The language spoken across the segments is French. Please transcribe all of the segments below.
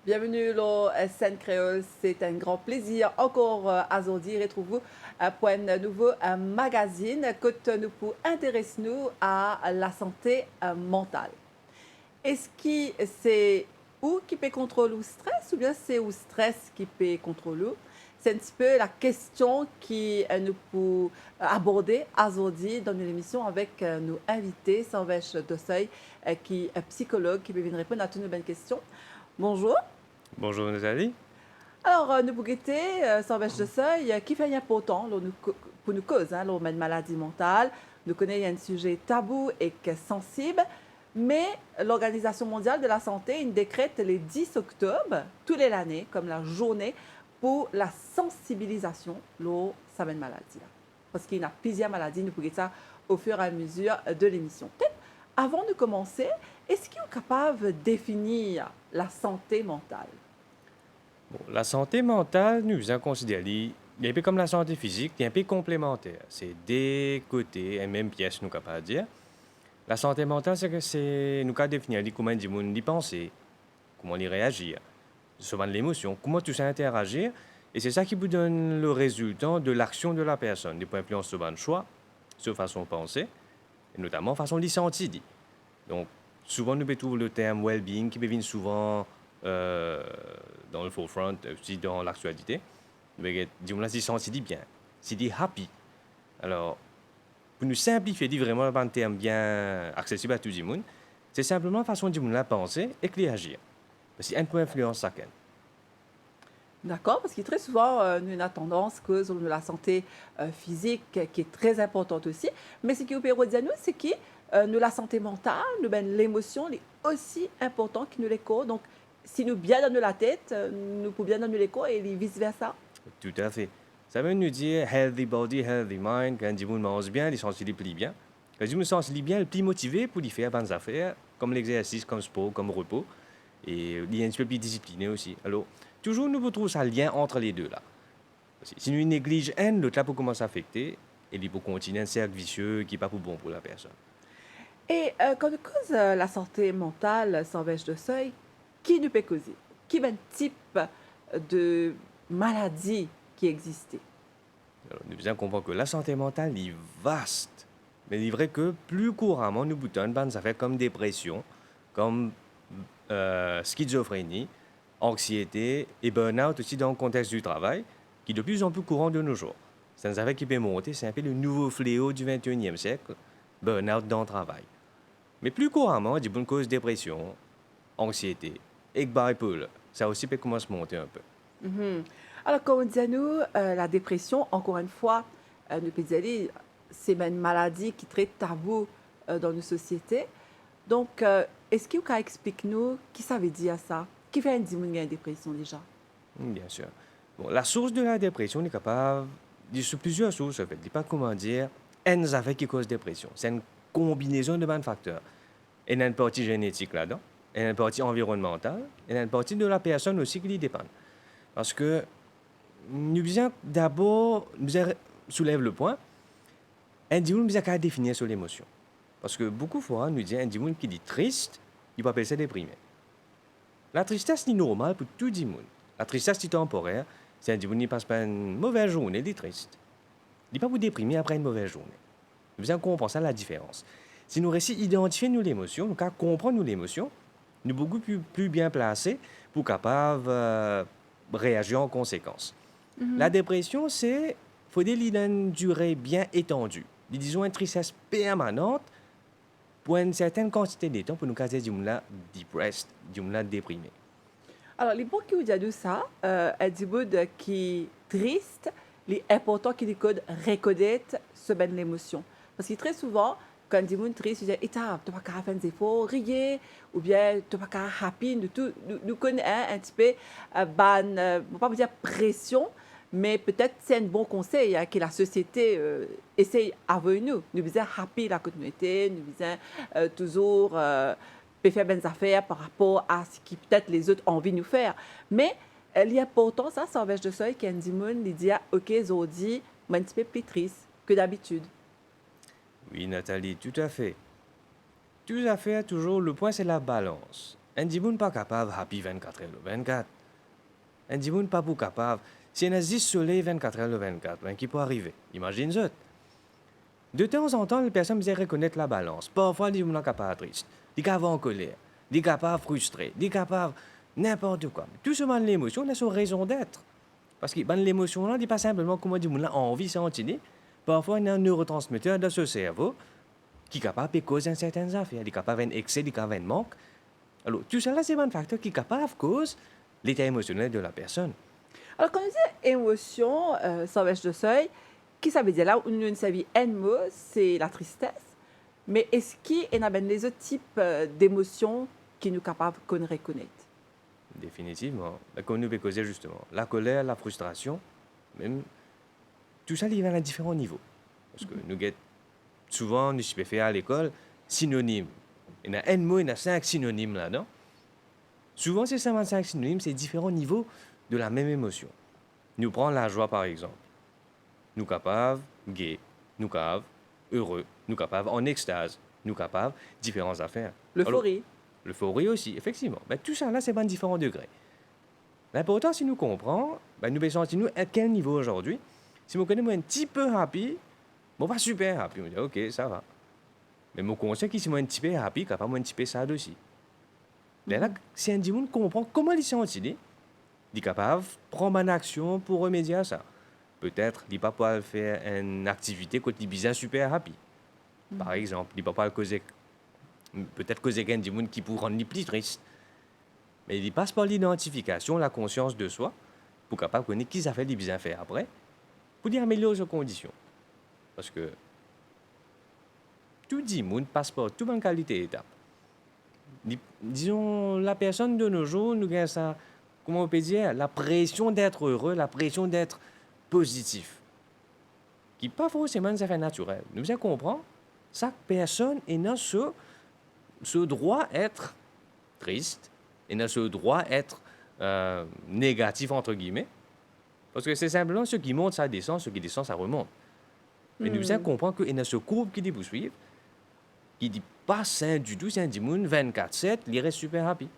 Bienvenue au Scène Créole, c'est un grand plaisir encore aujourd'hui retrouver pour un nouveau magazine que nous pour intéresser nous à la santé mentale. Est-ce que c'est où qui peut contrôler le stress ou bien c'est le stress qui peut contrôler? C'est un petit peu la question qui nous peut aborder aujourd'hui dans l'émission avec nos invités, Sanvesh Dossoy, qui est psychologue, qui peut venir répondre à toutes nos bonnes questions. Bonjour. Bonjour Nathalie. Alors, nous pour guetter, Sanvesh Dossoy, qui fait important pour nous causes, hein, la maladie mentale. Nous connaissons un sujet tabou et sensible. Mais l'Organisation mondiale de la santé il décrète le 10 octobre, toute l'année, comme la journée pour la sensibilisation de cette maladie. Parce qu'il y a plusieurs maladies, nous pouvons ça au fur et à mesure de l'émission. Peut-être, avant de commencer, est-ce qu'il est capable de définir la santé mentale? Bon, la santé mentale, nous en considérons, il est un peu comme la santé physique, il est un peu complémentaire. C'est des côtés, et même pièce, nous capable de dire. La santé mentale, c'est que c'est nous capable définir comment les gens y penser, comment y réagir, souvent l'émotion, comment tout ça interagir. Et c'est ça qui vous donne le résultat de l'action de la personne. Des points influence souvent le choix, sur façon de penser, et notamment façon de sentir. Donc, souvent, nous trouvons le terme well-being qui vient souvent dans le forefront, aussi dans l'actualité. Mais disons là, c'est sentir bien, c'est dit happy. Alors, pour nous simplifier, dire vraiment un terme bien accessible à tout le monde, c'est simplement la façon dont la penser et de réagir. Parce qu'il y a un point d'influence chacun. D'accord, parce que très souvent, nous avons tendance que sur la santé physique, qui est très importante aussi, mais ce qui est au dire nous, c'est que nous, la santé mentale, nous, ben, l'émotion est aussi importante que nous l'écho. Donc, si nous bien dans la tête, nous pouvons bien dans l'écho et vice-versa. Tout à fait. Ça veut nous dire healthy body, healthy mind. Quand on mange bien, il sent plus bien. Quand on se sent bien, il est plus motivé pour y faire bonnes affaires, comme l'exercice, comme sport, comme repos. Et il est un petit peu plus discipliné aussi. Alors, toujours, nous trouvons ça lien entre les deux là. Si nous négligeons un, l'autre là peut commencer à affecter, et il peut continuer un cercle vicieux qui n'est pas pour bon pour la personne. Et quand on cause la santé mentale sans vêche de seuil, qui nous peut causer? Qui est un type de maladie qui existait? Alors, nous devons comprendre que la santé mentale est vaste. Mais il est vrai que plus couramment, nous boutons des affaires comme dépression, comme schizophrénie, anxiété et burn-out aussi dans le contexte du travail, qui est de plus en plus courant de nos jours. C'est une affaire qui peut monter, c'est un peu le nouveau fléau du 21e siècle, burn-out dans le travail. Mais plus couramment, des bonnes causes dépression, anxiété et bipolar. Ça aussi peut commencer à monter un peu. Mhm. Alors, comme on dit à nous, la dépression, encore une fois, nous peut dire, c'est une maladie qui est très taboue dans nos sociétés. Donc, est-ce que vous pouvez expliquer nous qui ça veut dire ça? Qui fait un diminuer la dépression déjà? Bien sûr. Bon, la source de la dépression on est capable de sur plusieurs sources. En fait, il pas comment dire, une affaire qui cause dépression. C'est une combinaison de facteurs. Il y a une partie génétique là-dedans, il y a une partie environnementale, il y a une partie de la personne aussi qui y dépend. Parce que nous besoin d'abord, soulève le point, un individu besoin qu'à définir sur l'émotion. Parce que beaucoup de fois, nous disons un individu qui dit triste, il peut appeler ça déprimé. La tristesse est normale pour tout le monde. La tristesse est temporaire. Si un individu ne passe pas une mauvaise journée, il est triste. Il n'est pas vous déprimer après une mauvaise journée. Nous besoin comprendre ça la différence. Si nous réussissons à identifier nous l'émotion, nous comprendre nous l'émotion, nous sommes beaucoup plus bien placés pour capables réagir en conséquence. La dépression, c'est faut une durée bien étendue. Disons une tristesse permanente pour une certaine quantité de temps pour nous caser du monde depressed, du monde déprimé. Alors, les bons qui vous disent de ça, elle dit qui est triste, il est important qu'il reconnaisse ce ben l'émotion. Parce que très souvent, quand on dit triste, il dit, tu n'as pas qu'à faire des efforts, rier, ou bien tu n'as pas qu'à happy, nous connaissons un petit peu, ban, on ne pas dire pression, mais peut-être c'est un bon conseil que la société essaye avec nous. Nous disons happy la communauté, nous disons toujours peut faire des affaires par rapport à ce qui peut-être les autres ont envie de nous faire. Mais l'important, ça, c'est avec de ça, qu'il y a des gens qui disent, OK, aujourd'hui, moi, un petit peu plus triste que d'habitude. Oui, Nathalie, tout à fait. Tout à fait, toujours, le point, c'est la balance. Un dimanche pas capable, happy 24 heures le 24. Un dimanche pas pour capable. Si on a 10 soleil 24 heures le 24, ben, qui peut arriver? Imagine ça. De temps en temps, les personnes doivent reconnaître la balance. Parfois, les gens sont capables triste, les capables en colère, les capables frustrés, les capables n'importe quoi. Tout ce monde l'émotion a son raison d'être. Parce que ben, l'émotion là, n'est pas simplement comment les gens ont envie de sentir. Parfois, il y a un neurotransmetteur dans ce cerveau qui est capable de causer certaines affaires. Il est capable d'un excès, il est capable d'un manque. Alors, tout ça, c'est un facteur qui est capable de causer l'état émotionnel de la personne. Alors, quand on dit émotion, sauvage de seuil, qui ça veut dire là, une savait un mot, c'est la tristesse. Mais est-ce qu'il y a les autres types d'émotions qui nous capables qu'on reconnaître? Définitivement. Comme nous peut causer justement la colère, la frustration, même tout ça, il va à différents niveaux. Parce que nous guette souvent, nous sommes fait à l'école, synonymes. Il y a un mot, il y a 5 synonymes là-dedans. Souvent, ces 55 synonymes, c'est différents niveaux de la même émotion. Nous prenons la joie, par exemple. Nous capables, gai, nous capables, heureux, nous capables, en extase, nous capables, différentes affaires. L'euphorie. L'euphorie aussi, effectivement. Ben, tout ça, là, c'est pas différents degrés. L'important, si nous comprenons, ben, nous sentons nous à quel niveau aujourd'hui. Si nous connaissons un petit peu happy, bon, pas super happy. On dit, OK, ça va. Mais mon conseil, qui est un petit peu happy, capable un petit peu sad aussi. Mais là, si un monde comprend comment il se sent, il est capable de prendre une action pour remédier à ça. Peut-être, il ne peut pas faire une activité quand il est bien super happy. Par exemple, il ne peut pas causer, peut-être causer un monde qui pourrait rendre plus triste. Mais il passe par l'identification, la conscience de soi, pour capable connaître qui ça fait les bien faire après, pour dire améliorer ses conditions. Parce que tout le monde passe par toute bonne qualité d'étape. Disons, la personne de nos jours, nous gagne ça, comment on peut dire, la pression d'être heureux, la pression d'être positif, qui n'est pas forcément un effet naturel. Nous devons comprendre, chaque personne est dans ce droit d'être triste, et dans ce droit d'être négatif, entre guillemets, parce que c'est simplement ce qui monte, ça descend, ce qui descend, ça remonte. Mais nous devons comprendre qu'il y a ce courbe qui dit poursuivre, qui dit pas sain du tout, c'est un dimanche 24/7, il reste super happy.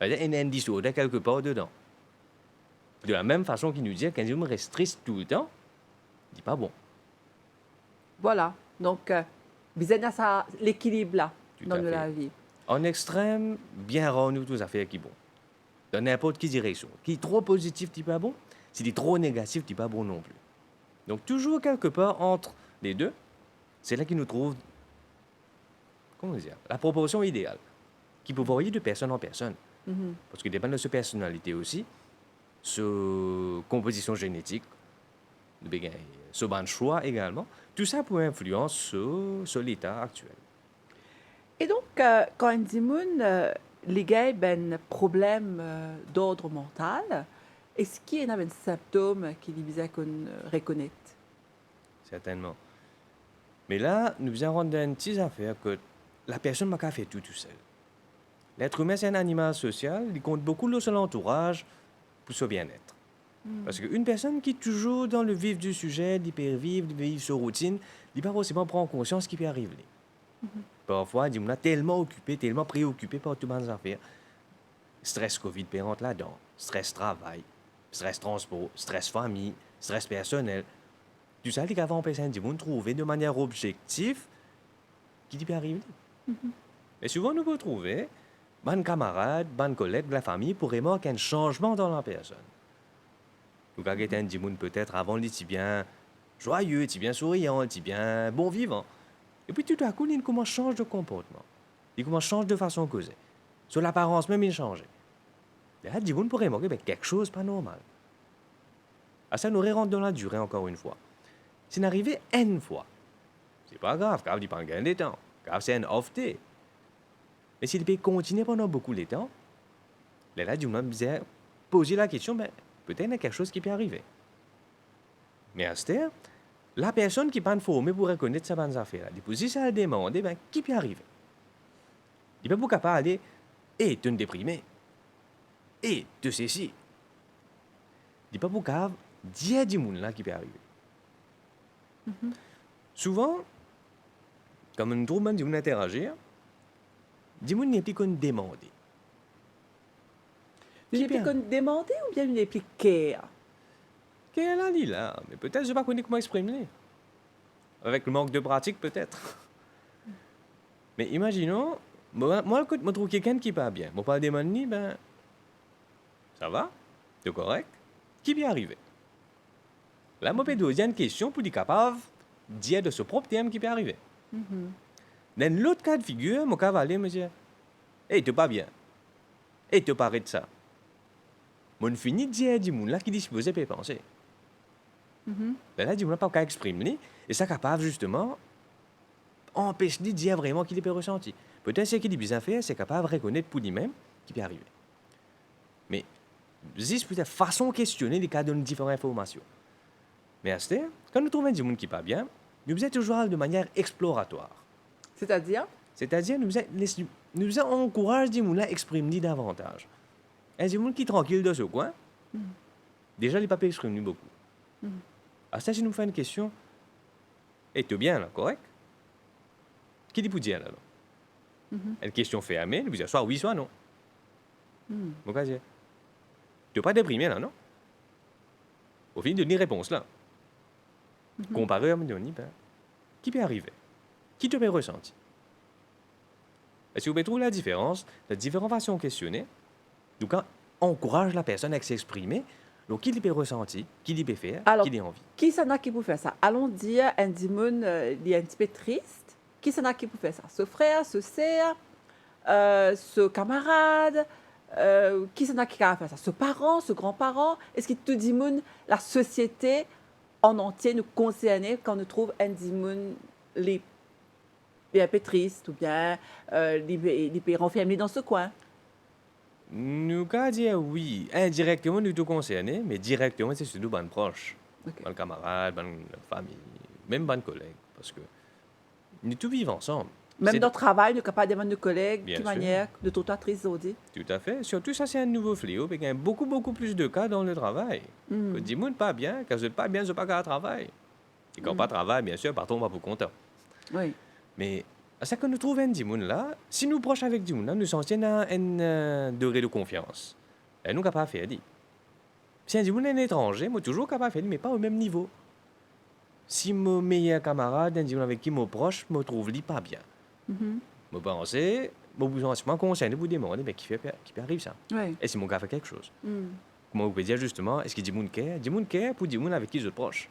Il y a un indice quelque part dedans. De la même façon qu'il nous dit qu'un dimanche reste triste tout le temps, il dit pas bon. Voilà. Donc, besoin ça l'équilibre là Tout dans à fait. la vie. En extrême, bien rare nous tous affaires qui bon. Dans n'importe quelle direction. Qui est trop positif, tu pas bon. S'il est trop négatif, tu pas bon non plus. Donc toujours quelque part entre les deux, c'est là qu'il nous trouve, comment dire, la proportion idéale, qui peut varier de personne en personne. Parce qu'il dépend de sa personnalité aussi, sa composition génétique, ce ban de choix également. Tout ça peut influencer sur l'état actuel. Et donc, quand on dit les gars ont un problème d'ordre mental, est-ce qu'il y a un symptôme qui est besoin qu'on reconnaisse? Certainement. Mais là, nous allons rendre une petite affaire que la personne n'a pas fait tout seul. L'être humain, c'est un animal social, il compte beaucoup sur son entourage pour son bien-être. Parce qu'une personne qui est toujours dans le vif du sujet, d'hypervivre, de vivre sa routine, il ne peut pas forcément prendre conscience ce qui peut arriver. Parfois, on est tellement occupé, tellement préoccupé par toutes les affaires. Stress Covid rentre là-dedans, stress travail, stress transport, stress famille, stress personnel. Tout ça, les gars vont empêcher de trouver de manière objective qui peut arriver. Mais souvent, nous pouvons trouver bonnes camarades, bonnes collègues de la famille pour remarquer un changement dans la personne. Nous avons un dimanche peut-être avant, il était bien joyeux, il était bien souriant, il était bien bon vivant. Et puis tout à coup, il commence à changer de comportement. Il commence à changer de façon de causer. Sur l'apparence même, il change. Et là, dimanche pourrait remarquer quelque chose de pas normal. À ça, nous rentre dans la durée encore une fois. C'est arrivé une fois. C'est pas grave, car il pas gagner de temps. Car c'est un off-day. Mais s'il peut continuer pendant beaucoup de temps, là, du moins, poser la question, peut-être il y a quelque chose qui peut arriver. Mais à ce terme, la personne qui n'est pas formée pour reconnaître sa bonne affaire, si ça a demandé, qui peut arriver? Il peut pas capable aller et te déprimer et te ceci. Il peut pas capable dire du monde là qui peut arriver. Souvent, comme nous trouvons du monde interagir, du monde n'est plus qu'on demander. Une Qui réplique peut- qu'on demandait ou bien une réplique care? Qu'elle a dit là, mais peut-être je ne pas connais comment exprimer. Avec le manque de pratique peut-être. Mais imaginons, moi quand je trouve quelqu'un qui va bien, moi pas demander, ben ça va, c'est correct, qui peut arriver. Là, moi, je poser une question pour être capable de dire de ce propre thème qui peut arriver. Dans l'autre cas de figure, mon cavalier me dit, hey, tu pas bien. Hey, tu parles de ça. Mon fini de dire du monde là qui disposait de penser. Ben là, du monde pas qu'à exprimer, et ça capable justement empêcher de dire vraiment qu'il est ressenti. Peut-être ce qu'il est bien fait, c'est capable de reconnaître pour lui-même qui peut arriver. Mais, juste peut-être façon de questionner les cas de différentes informations. Mais à ce temps, quand nous trouvons du monde qui pas bien, nous faisons toujours de manière exploratoire. C'est-à-dire? C'est-à-dire, nous encourageons du monde à exprimer davantage. Un du monde qui est tranquille dans ce coin, déjà, les papiers expriment beaucoup. À ça, si nous faisons une question, et tu es bien là, correct? Qui dit pour dire là? Une question fermée, nous disons soit oui, soit non. Mon cas, tu n'es pas déprimé là, non? Au final, donner réponse là. Comparé à me donner, ben, qui peut arriver? Qui te peut ressentir? Et si vous pouvez trouver la différence différentes façons de questionner, donc on encourage la personne à s'exprimer, donc qui peut ressentir, qui peut faire, Alors, qui a envie. qui s'en a qui peut faire ça? Allons dire un dimon, il est un petit peu triste. Qui s'en a qui peut faire ça? Ce frère, ce sœur, ce camarade, qui s'en a qui peut faire ça? Ce parent, ce grand-parent? Est-ce que tout dimon, la société en entier nous concerne quand nous trouve un dimon les un peu triste ou bien les peut renfermés dans ce coin? Nous pouvons dire oui, indirectement nous tout concernés, mais directement c'est surtout bonnes proches, Ok. bonnes camarades, bonnes familles, même bonnes collègues, parce que nous tous vivons ensemble. Même C'est- dans le travail, nous sommes capables de demander nos collègues Bien de sûr. manière de tout à triste aujourd'hui. Tout à fait. Surtout ça, c'est un nouveau fléau, parce qu'il y a beaucoup plus de cas dans le travail. Que dis moi pas bien, quand je pas bien, je ne pas qu'à travail. Et quand pas travail, bien sûr, partons pas pour content. Oui. Mais à ça que nous trouvons un Dimoun là, si nous proches avec Dimoun là, nous sentons un degré de confiance. Et nous capables de faire. Si un Dimoun est un étranger, moi toujours capable de faire, mais pas au même niveau. Si mon meilleur camarade, un Dimoun avec qui je proche, me trouve lui pas bien. Je pense, je besoin de concerné pour demander, mais qui peut arrive ça? Oui. Et si mon gars fait quelque chose? Mm. Comment vous pouvez dire justement, est-ce qu'il dit moun care? Dit moun care pour dire moun avec qui je suis proche.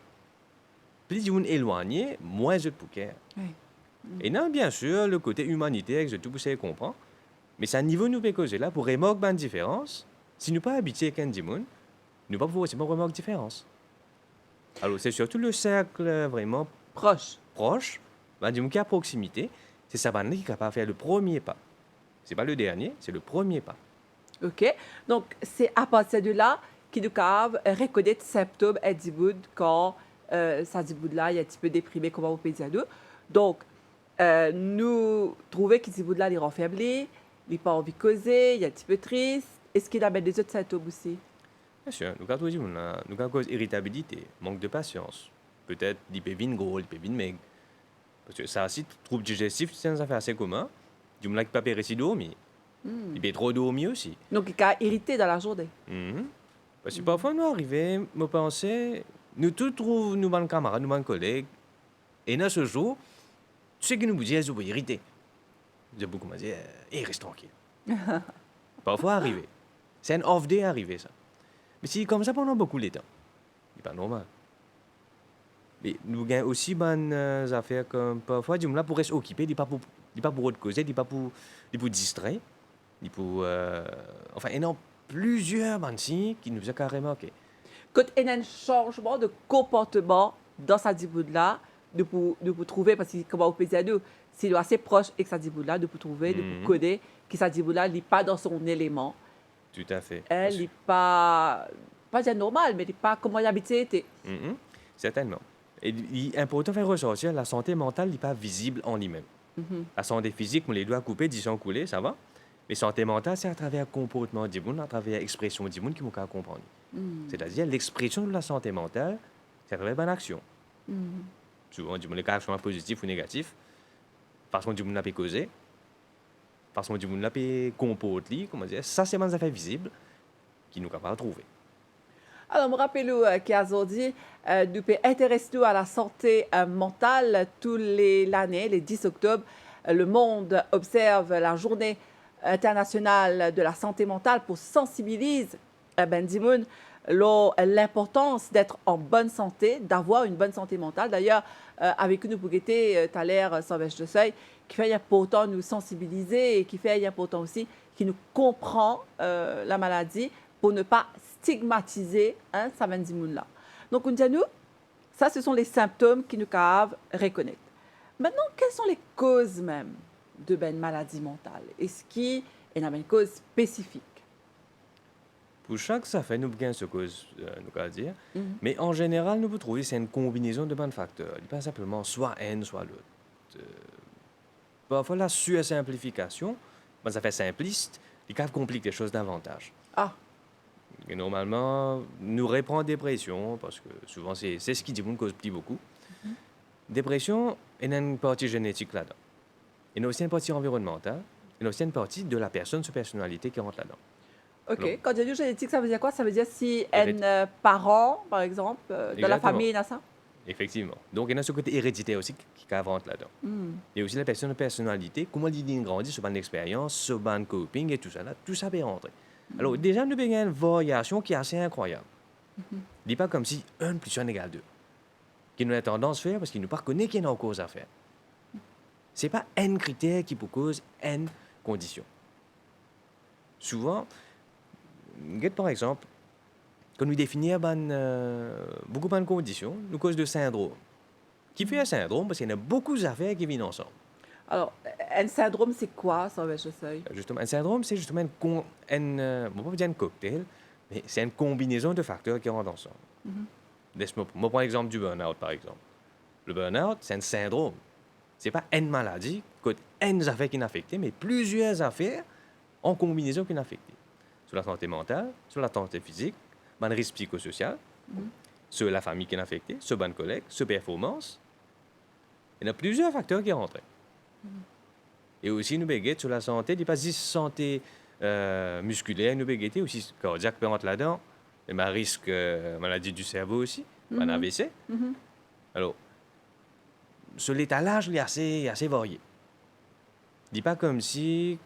Plus dit moun éloigné, moins je pour care. Oui. Et non, bien sûr, le côté humanitaire, je tout vous savez comprendre. Mais c'est un niveau nous peut causer là pour remarquer une différence. Si nous pas habitués avec un dit moun, nous pas pouvoir aussi remarquer différence. Alors c'est surtout le cercle vraiment Proche. proche, ben, dit moun qui est à proximité, c'est ça qui est capable de faire le premier pas. C'est pas le dernier, c'est le premier pas. OK? Donc, c'est à partir de là qu'il nous capable reconnaître symptômes à Diboud quand ça Diboud là, il est un petit peu déprimé, comment vous pouvez dire nous. Donc, nous trouvons que Diboud là, il est renfermé, il n'a pas envie de causer, il est un petit peu triste. Est-ce qu'il a des autres symptômes aussi? Bien sûr, nous avons nous cause irritabilité, manque de patience. Peut-être il peut venir gros, il peut venir maigre. Parce que ça aussi, trouble digestif, c'est une affaire assez commun. Du monde qui peut pas réussir dormir. Il peut trop dormir aussi. Donc, il est irrité dans la journée. Parce que parfois, nous arrivons, me penser, nous tous trouvons nous bonnes camarades, nous bonnes collègues. Et dans ce jour, tu sais que nous vous disons, vous êtes irrité. Vous avez beaucoup me dire, reste tranquille. Parfois arrivé. C'est un off-day arrivé, ça. Mais c'est comme ça pendant beaucoup de temps. C'est pas normal. Mais nous avons aussi bonnes affaires comme parfois, du monde là pour rester occupé, il n'est pas pour autre cause, il n'est pas pour distraire. Il pour, enfin, il y a plusieurs bonnes signes qui nous ont carrément marqué. Quand il y a un changement de comportement dans sa Diboud là, de pour trouver, parce que comment vous pouvez dire nous, s'il est assez proche avec sa Diboud là, de pour trouver, de pour connaître que sa Diboud là n'est pas dans son élément. Tout à fait. Elle n'est pas dire normal, mais elle n'est pas comment il habité. Certainement. Et il est important de faire ressortir la santé mentale n'est pas visible en lui-même. La santé physique, on les doigts coupés, 10 ans coulés, ça va. Mais santé mentale, c'est à travers le comportement du monde, à travers l'expression du monde qui nous comprendre. C'est-à-dire, l'expression de la santé mentale, c'est à travers une action. Souvent, du monde, les actions positifs ou négatifs, façon du monde n'a pas causé, façon du monde n'a pas comporter, comment dire, ça, c'est des affaires visibles qui nous capables de trouver. Alors, je me rappelle qu'aujourd'hui, nous pouvons intéresser à la santé mentale tous l'année, les 10 octobre. Le monde observe la journée internationale de la santé mentale pour sensibiliser l'importance d'être en bonne santé, d'avoir une bonne santé mentale. D'ailleurs, avec nous, pour guetter, tu as l'air sans de seuil, qui fait important nous sensibiliser et qui fait important aussi qui nous comprend la maladie pour ne pas stigmatiser ça vient du monde là. Donc, on dit à nous, ça, ce sont les symptômes qui nous cauvent reconnaître. Maintenant, quelles sont les causes même de ben maladie mentale? Est-ce qu'il y a une cause spécifique? Pour chaque ça fait nous bien ce cause, nous allons dire. Mais en général, nous pouvons trouver c'est une combinaison de bons facteurs. Il n'y a pas simplement soit un, soit l'autre. Parfois, la sursimplification, ça fait simpliste, il complique les choses davantage. Ah. Et normalement, nous reprend dépression, parce que souvent, c'est ce qui dit qu'on cause plus beaucoup. Dépression, il y a une partie génétique là-dedans. Il y a aussi une partie environnementale, il y a aussi une partie de la personne, sa personnalité qui rentre là-dedans. OK. Alors, quand tu dis génétique, ça veut dire quoi? Ça veut dire si un parent, par exemple, de la famille, il a ça? Effectivement. Donc, il y a ce côté héréditaire aussi qui rentre là-dedans. Il y a aussi la personne de personnalité, comment il grandit sur une expérience, sur un coping et tout ça, là, tout ça peut rentrer. Alors, déjà, nous avons une variation qui est assez incroyable. Il n'est pas comme si 1 plus 1 égale 2. Qui nous a tendance à faire parce qu'il ne reconnaît qu'il y a une cause à faire. Ce n'est pas un critère qui peut cause une condition. Souvent, par exemple, quand nous définissons beaucoup de conditions, nous cause de syndrome. Qui fait un syndrome? Parce qu'il y a beaucoup d'affaires qui viennent ensemble. Alors, un syndrome, c'est quoi, ça, je sais? Justement, un syndrome, c'est justement on ne va pas dire un cocktail, mais c'est une combinaison de facteurs qui rentrent ensemble. Laisse-moi prendre l'exemple du burn-out, par exemple. Le burn-out, c'est un syndrome. Ce n'est pas une maladie, une affaire qui est affectée, mais plusieurs affaires en combinaison qui sont affectées. Sur la santé mentale, sur la santé physique, sur le risque psychosocial, sur la famille qui est affectée, sur bonne collègue, sur performance. Il y a plusieurs facteurs qui rentrent. Et aussi, nous béguettons sur la santé, il n'y a pas juste santé musculaire, nous béguettons aussi cardiaque peut rentrer là-dedans, et ma risque maladie du cerveau aussi, un AVC. Alors, sur l'étalage, il est assez varié. Il n'est pas comme si,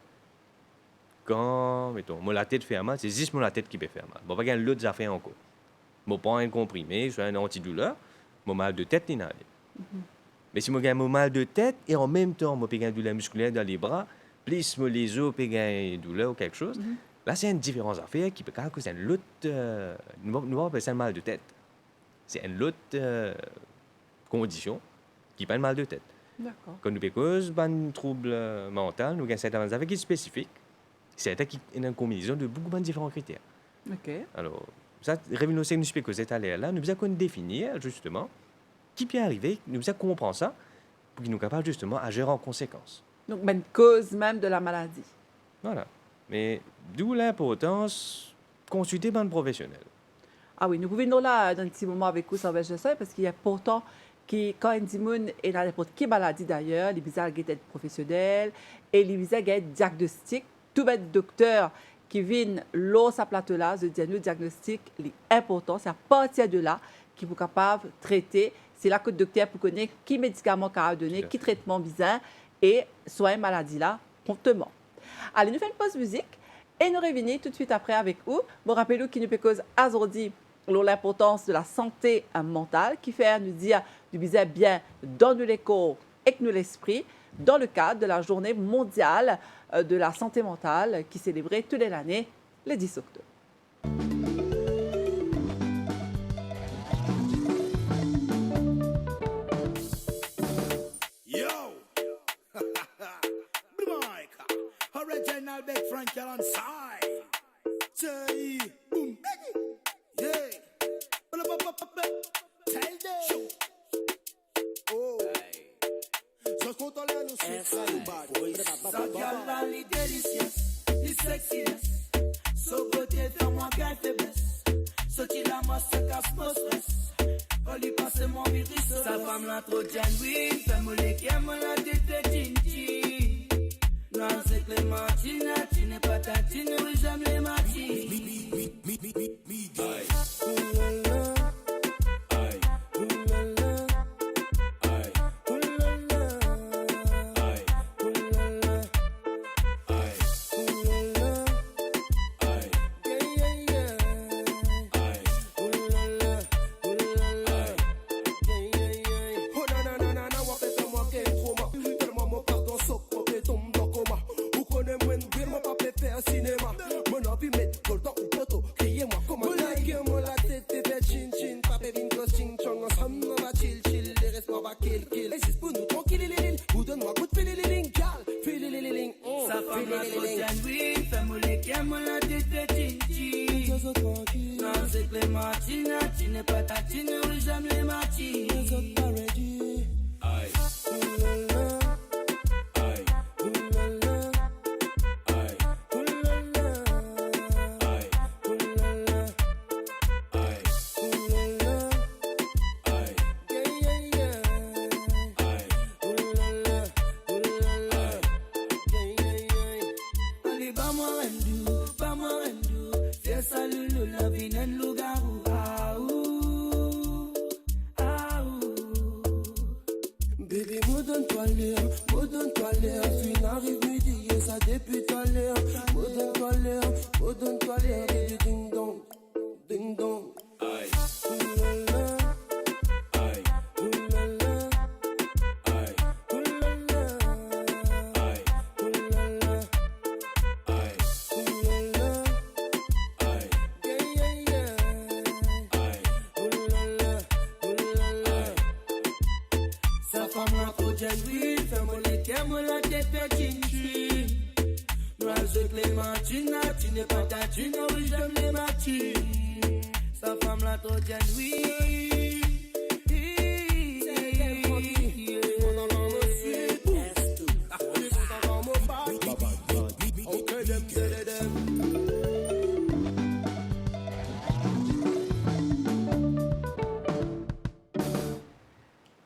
quand, mettons, moi, la tête fait mal, c'est juste la tête qui peut faire mal. Bon, pas qu'il y a l'autre affaire encore. Moi, prends un comprimé, je fais un antidouleur, mon mal de tête, il n'a pas. Mais si j'ai un mal de tête et en même temps, j'ai une douleur musculaire dans les bras, plus les os, j'ai une douleur ou quelque chose, là, c'est une différence à faire qui peut causer une autre. Nous appelons ça un mal de tête. C'est une autre condition qui pas un mal de tête. D'accord. Quand nous cause un trouble mental, nous avons certaines affaires qui sont spécifiques. C'est une combinaison de beaucoup de différents critères. OK. Alors, ça, revenons aussi à nous causer là, nous devons définir justement qui peut arriver, nous devons comprendre ça pour qu'il nous capable justement à gérer en conséquence. Donc, une cause même de la maladie. Voilà. Mais d'où l'importance de consulter un professionnel. Ah oui, nous pouvons là dans un petit moment avec vous, ça va, je sais, parce qu'il y a pourtant qui, quand un dimoun est dans n'importe quelle maladie d'ailleurs, les bizarres être professionnels et les bizarres être diagnostic, tout être docteur qui vient l'eau sa plate là, le diagnostic est important, c'est à partir de là qu'il est capable de traiter. C'est là que le docteur peut connaître qui médicament qu'il a donné, qui traitement bizarre et soigner maladie là promptement. Allez, nous faisons une pause musique et nous revenons tout de suite après avec vous. Je rappelle qu'il nous peut cause aujourd'hui l'importance de la santé mentale qui fait nous dire du bizarre bien dans le corps et nous l'esprit dans le cadre de la journée mondiale de la santé mentale qui est célébrée toute l'année le 10 octobre. Original Big Frank on side. Say, boom, yeah. Tell them. Oh, just put all your gagne faiblesse. Sorti la masse, ça casse mon stress. On lui passe mon virus. Sa femme la trop genuine. Fais-moi les games, la tête tinti. Non, c'est Clémentine, tu n'es pas tatine, oui, j'aime les matines.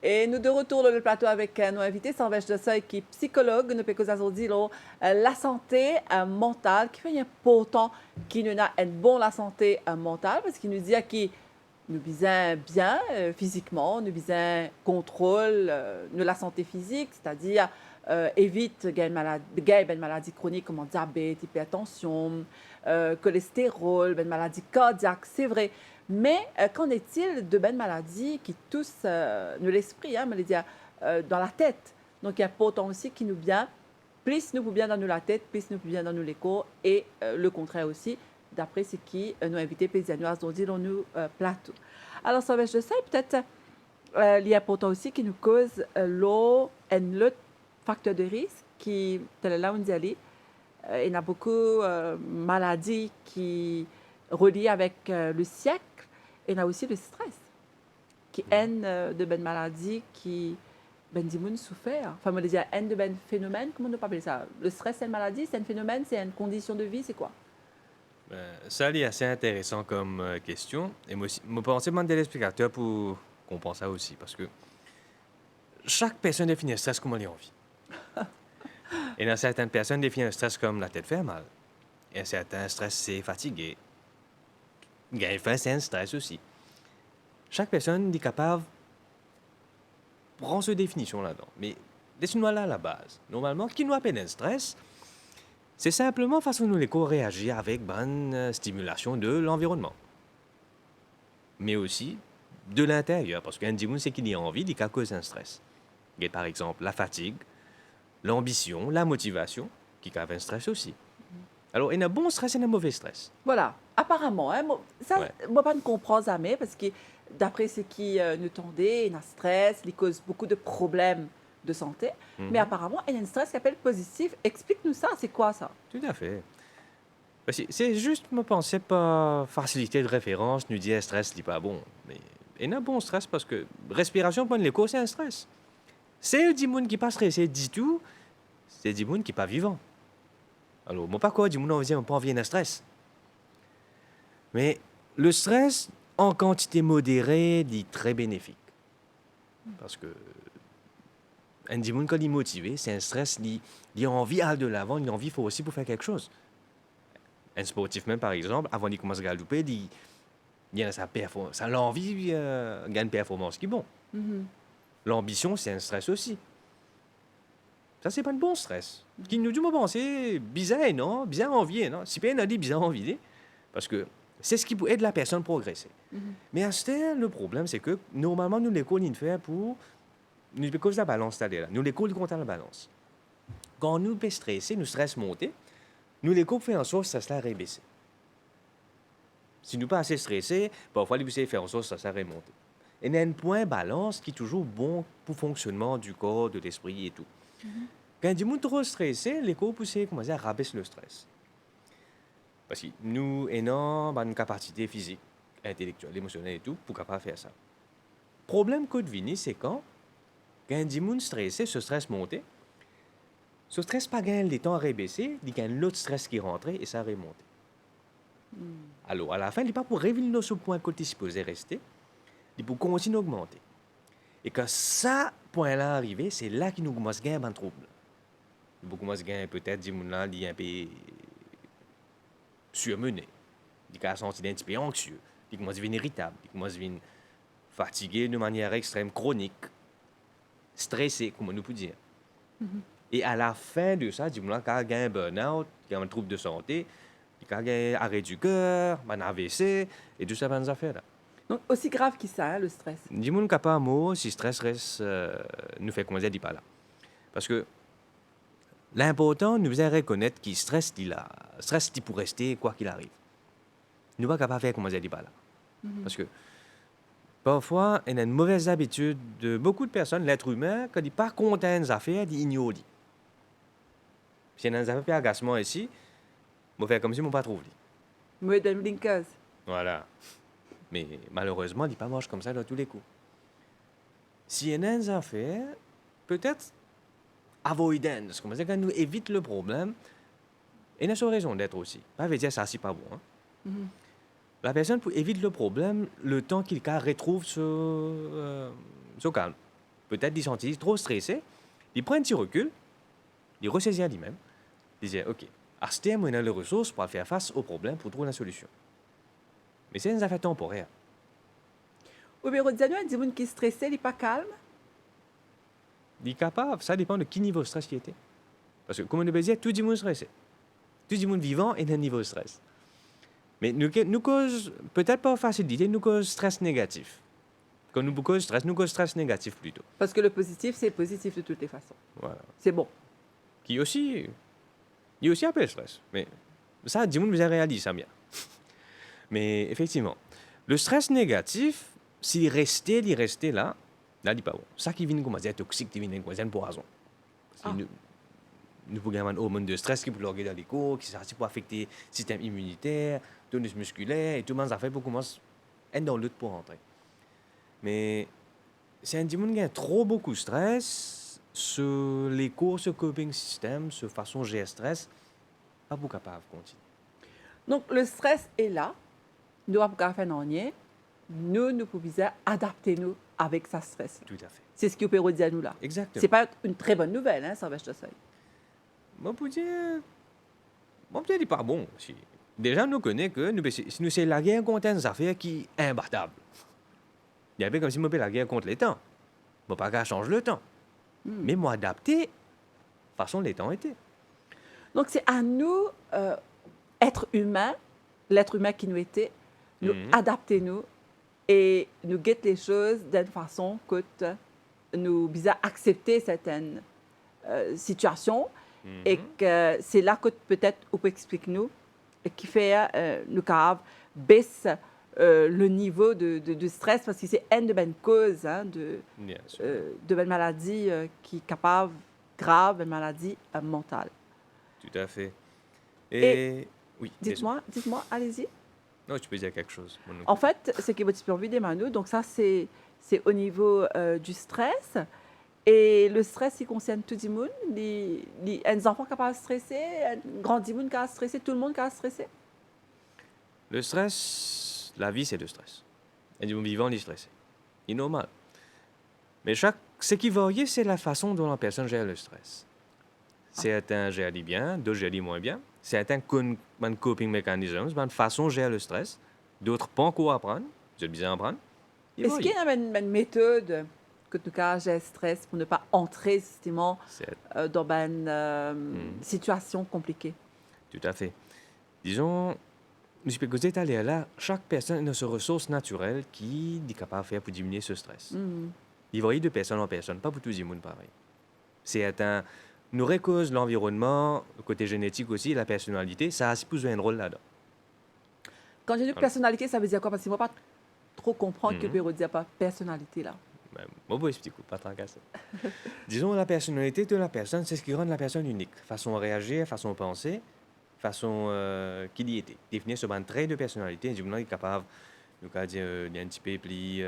Et nous de retour dans le plateau avec nos invités, Salvage de Seuil, qui est psychologue, nous peut dire la santé mentale, qui fait important qui nous a une bonne la santé mentale, parce qu'il nous dit qu'il nous besoin bien physiquement, nous besoin contrôle de la santé physique, c'est-à-dire évite une maladie chronique comme diabète, hypertension, cholestérol, une maladie cardiaque, c'est vrai. Mais qu'en est-il de bonnes maladies qui touchent l'esprit, dans la tête? Donc, il y a pourtant aussi qui nous bien, plus nous bien dans la tête, plus nous bien dans les corps, et le contraire aussi, d'après ce qui nous invités Pézianois dont dit dans nos plateaux. Alors, ça je sais, peut-être, il y a pourtant aussi qui nous cause l'eau et le facteur de risque qui, là, on dit aller. Il y a beaucoup de maladies qui relient avec le siècle. Et il y a aussi le stress, qui est de bonnes maladies qui ben dimoun souffert. Enfin, on dire de bonnes phénomènes, comment on peut appeler ça? Le stress, c'est une maladie, c'est un phénomène, c'est une condition de vie, c'est quoi? Ça, c'est assez intéressant comme question. Et moi aussi, je pense demander l'explicateur pour comprendre ça aussi. Parce que chaque personne définit le stress comme elle a envie. Et dans certaines personnes définissent le stress comme la tête fait mal. Et certains stress, c'est fatigué. C'est un stress aussi. Chaque personne est capable de prendre cette définition là-dedans. Mais laissez-nous là à la base. Normalement, qui nous appelle un stress, c'est simplement façon dont les corps réagissent avec bonne stimulation de l'environnement. Mais aussi de l'intérieur, parce qu'un dimanche, c'est qu'il y a envie, il y a cause un stress. Il y a par exemple la fatigue, l'ambition, la motivation, qui cause un stress aussi. Alors, il y a un bon stress et un mauvais stress. Voilà, apparemment. Hein, ça, Ouais. moi, pas ne comprends jamais, parce que d'après ce qui nous tendait, il y a un stress, il cause beaucoup de problèmes de santé. Mais apparemment, il y a un stress qui s'appelle positif. Explique-nous ça, c'est quoi ça? Tout à fait. C'est juste, je pensais pas facilité de référence, nous dire stress, n'est pas bon. Mais il y a un bon stress parce que respiration, pour l'écho, c'est un stress. C'est du monde qui pas stressé, dit tout, c'est du monde qui pas vivant. Alors, moi, pas quoi, du monde, on vient un stress. Mais le stress, en quantité modérée, est très bénéfique. Parce que un monde quand il est motivé, c'est un stress, il a envie d'aller de l'avant, il a envie faut aussi pour faire quelque chose. Un sportif même, par exemple, avant de commencer à galoper, il a sa performance, ça a l'envie de gagner une performance qui est bon. L'ambition, c'est un stress aussi. Ça, c'est pas un bon stress. Qui nous dit, moi, penser bizarre, non? Bizarre envie, non? Si personne a dit bizarre envie, parce que c'est ce qui peut aider la personne à progresser. Mais à ce stade, le problème, c'est que normalement, nous, l'école, il fait pour. Nous, cause la balance, c'est-à-dire là. Nous, l'école, compte la balance. Quand nous sommes stressés, nous stress monter, nous, l'école, fait en sorte que ça se rebaisser. Si nous pas assez stressés, parfois, nous essayons de faire en sorte que ça se remonter. Et il y a un point balance qui est toujours bon pour le fonctionnement du corps, de l'esprit et tout. Quand du monde trop stressé, l'école pousse commencer à rabaisser le stress. Parce que nous avons une capacité physique, intellectuelle, émotionnelle et tout pour capable faire ça. Problème que devine, c'est quand du monde stressé, ce stress monte, ce stress pas gagné le temps à rebaisser, il y a l'autre stress qui rentre et ça remonte. Alors à la fin, il n'est pas pour révéler ce point côté supposé rester, il pour continuer à augmenter. Et quand ça point-là arrivé, c'est là qu'il nous commence à gagner un trouble. Il commence à gagner peut-être du monde là, il est un peu surmené. Il a senti un petit peu anxieux. Il commence à devenir irritable. Il commence à devenir fatigué de manière extrême, chronique, stressé, comme on peut dire. Et à la fin de ça, du monde là, il a un burn-out, il a un trouble de santé, il a un arrêt du cœur, un AVC, et tout ça, bonnes affaires là. Donc, aussi grave que ça, hein, le stress. Du monde capable mot si stress reste nous fait commencer à dire pas là. Parce que l'important nous est reconnaître qu'il stress il a stress il pour rester quoi qu'il arrive. Nous pas capable faire commencer à dire pas là. Parce que parfois il y a une mauvaise habitude de beaucoup de personnes, l'être humain, quand il n'est pas content des affaires, il ignore. Si il y a des affaires agacement ici, je vais faire comme si je ne pas trouvé. Moi, dans blinkers. Voilà. Mais malheureusement, il n'est pas moche comme ça dans tous les coups. Si y a des affaires, peut-être avoidance, comme ça, quand nous évite le problème, et il y a une raison d'être aussi. Pas veut dire ça, c'est pas bon. Hein? La personne peut éviter le problème le temps qu'il retrouve ce calme. Peut-être il sentit trop stressé, il prend un petit recul, il ressaisit à lui-même, il dit OK, à ce terme, on a les ressources pour faire face au problème, pour trouver la solution. Mais c'est une affaire temporaire. Au bureau de Zanu, il y a des gens qui sont stressés, ils sont pas calmes. Il est capable, ça dépend de quel niveau de stress il était. Parce que, comme on le disait, tout le monde est stressé. Tout le monde vivant est un niveau de stress. Mais nous cause, peut-être pas facilité, nous cause stress négatif. Quand nous cause stress négatif plutôt. Parce que le positif, c'est positif de toutes les façons. Voilà. C'est bon. Qui aussi, il aussi appelé stress. Mais ça, du monde vous a réalisé ça bien. Mais effectivement, le stress négatif, s'il restait là, il n'est pas bon. Ça qui vient comme toxique, qui vient comme un poison. Nous pouvons avoir un hormone de stress qui peut l'organiser dans les corps, qui peut affecter le système immunitaire, le tonus musculaire, et tout le monde a fait pour commencer à être dans l'autre pour rentrer. Mais c'est un monde qui a trop beaucoup de stress, sur les cours, ce coping system, ce façon de gérer le stress, pas beaucoup capable de continuer. Donc, le stress est là. Nous ne pouvons pas faire rien. Nous pouvons adapter nous avec sa stress. Tout à fait. C'est ce qui peut dire nous là. Exactement. Ce n'est pas une très bonne nouvelle, hein, ça va, je te sais. Moi, pour dire, c'est pas bon. Déjà, nous connaissons que nous c'est la guerre contre des affaires qui sont imbattables. Il y avait comme si nous la guerre contre les temps. Moi, pas qu'à changer le temps. Mais moi, adapter, façon les temps étaient. Donc, c'est à nous, être humains, l'être humain qui nous était, nous adapter nous et nous guetter les choses d'une façon que nous puissions accepter certaines situations et que c'est là que peut-être on peut expliquer nous qui fait nous capable baisser le niveau de stress parce que c'est une de bonnes causes de bonnes maladies qui est capable grave, une maladie mentale. Tout à fait. Et oui. Dites-moi, allez-y. Non, tu peux dire quelque chose. En fait, ce qui est votre envie des Manu, donc ça, c'est au niveau du stress. Et le stress, il concerne tout le monde. Les enfants capables de stresser, un grand monde qui a stressé, tout le monde qui a stressé. Le stress, la vie, c'est le stress. Et du vivant, il est stressé. Il est normal. Mais ce qui varie, c'est la façon dont la personne gère le stress. Certains gèrent bien, d'autres gèrent moins bien. Certains ont un coping mechanism, une façon de gérer le stress. D'autres pas encore apprendre. Vous êtes bien apprendre. Est-ce qu'il y a une méthode que tu gères le stress pour ne pas entrer justement dans une situation compliquée? Tout à fait. Disons, je peux vous dire là, chaque personne a ses ressources naturelles qui est capable de faire pour diminuer ce stress. Il varie de personne en personne, pas pour tous les monde pareil. Nous cause l'environnement, le côté génétique aussi, la personnalité, ça a aussi besoin un rôle là-dedans. Quand j'ai une personnalité, ça veut dire quoi? Parce que moi, pas trop comprendre que peut dire pas personnalité là. Ben, moi, je vais expliquer, pas tant qu'à ça. Disons, la personnalité de la personne, c'est ce qui rend la personne unique. Façon de réagir, façon de penser, façon qu'il y était. Définir ce ban de trait de personnalité, du moment il est capable, nous dire, il y a un petit peu plus.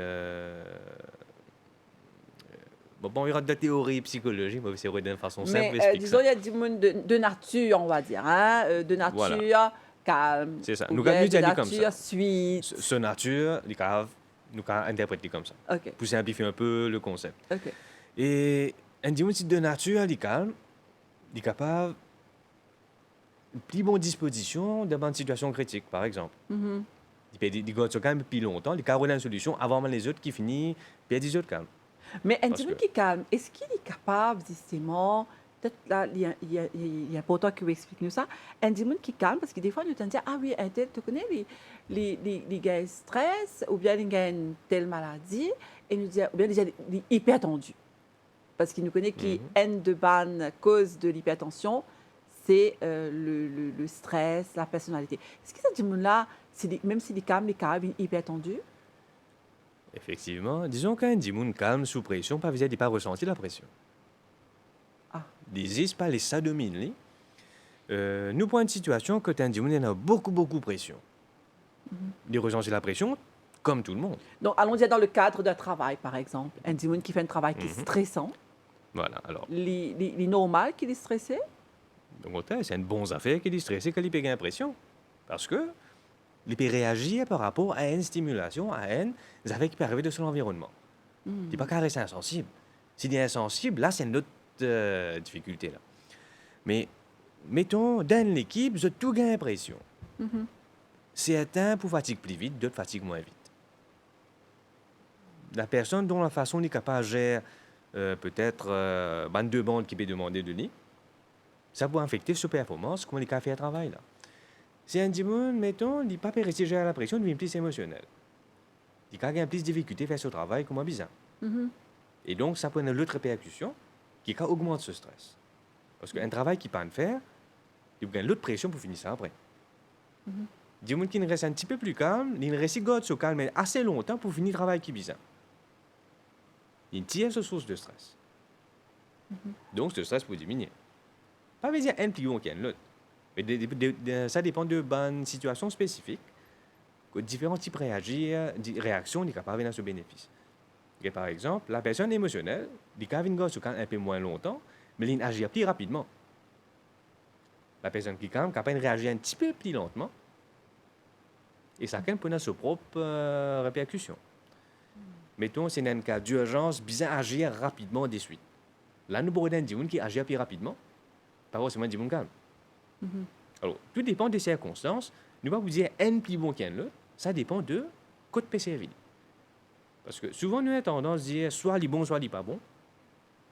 Bon, il y aura de théories psychologiques, mais c'est d'une façon simple. Mais disons, il y a du monde de nature, on va dire, hein, de nature voilà. Calme. C'est ça. Nous avons dit comme ça. Suite. Ce nature, nous avons interprété comme ça. Okay. Pour simplifier un peu le concept. Okay. Et un dimanche de nature, il est calme, il est capable de plus bonne disposition devant une situation critique, par exemple. Il peut se calme plus longtemps, il a une solution avant les autres qui finissent, puis il y a des autres calmes. Mais un dimanche qui est calme, est-ce qu'il est capable, justement, peut-être là, il y a pour toi qui explique nous ça, un dimanche qui est calme, parce que des fois, nous te disons, ah oui, un tel, tu connais les gars stress, ou bien les gars une telle maladie, et nous disons, ou bien les hyper tendus. Parce qu'il nous connaît qui une de bonnes cause de l'hypertension, c'est le stress, la personnalité. Est-ce que ça dit là, même s'il est calme, il est hyper tendu? Effectivement, disons qu'un dimoun calme sous pression, pas visé, il pas ressenti la pression. Les pas les ça domine. Nous prenons une situation que un dimoun a beaucoup de pression. Il ressent la pression comme tout le monde. Donc, allons dire dans le cadre d'un travail, par exemple. Un dimoun qui fait un travail qui est stressant. Voilà, alors. Il est normal qu'il est stressé? Donc, c'est une bonne affaire qu'il est stressé, qu'il ait pression. Parce que il peut réagir par rapport à une stimulation, à une affaire qui peut arriver de son environnement. Il n'est pas carré, c'est insensible. S'il est insensible, là, c'est une autre difficulté. Là. Mais, mettons, dans l'équipe, j'ai tout gain pression. Certains pour fatigue plus vite, d'autres fatigue moins vite. La personne dont la façon est capable de gérer peut-être deux bandes qui peut demander de lui, ça peut affecter sa performance, comment il peut faire le travail. Là. Si un dimanche, mettons, il n'est pas réussi à gérer la pression, il devient plus émotionnel. Il a plus de difficultés à faire son travail comme bizarre. Et donc, ça peut être une autre répercussion qui augmente ce stress. Parce qu'un travail qui ne peut pas faire, il y a l'autre pression pour finir ça après. Des gens qui restent un petit peu plus calme, ils restent se calmer assez longtemps pour finir le travail qui est bizarre. Ils tirent cette source de stress. Donc, ce stress peut diminuer. Pas veut dire un plus long qu'un l'autre. Mais ça dépend de bonnes situations spécifiques. Que différents types de réactions sont capables de ce bénéfice. Et par exemple, la personne émotionnelle, elle peut se calmer un peu moins longtemps, mais elle agit plus rapidement. La personne qui calme, capable de réagir un petit peu plus lentement. Et ça peut avoir ses propres répercussions. Mettons, c'est un cas d'urgence, bien agir rapidement de suite. Là, nous avons un dimanche qui agit plus rapidement, pas forcément un dimanche calme. Alors, tout dépend des circonstances. Nous ne pouvons pas vous dire un plus bon qu'un l'autre. Ça dépend de côté PCRI. Parce que souvent, nous avons tendance à dire soit il est bon, soit il n'est pas bon.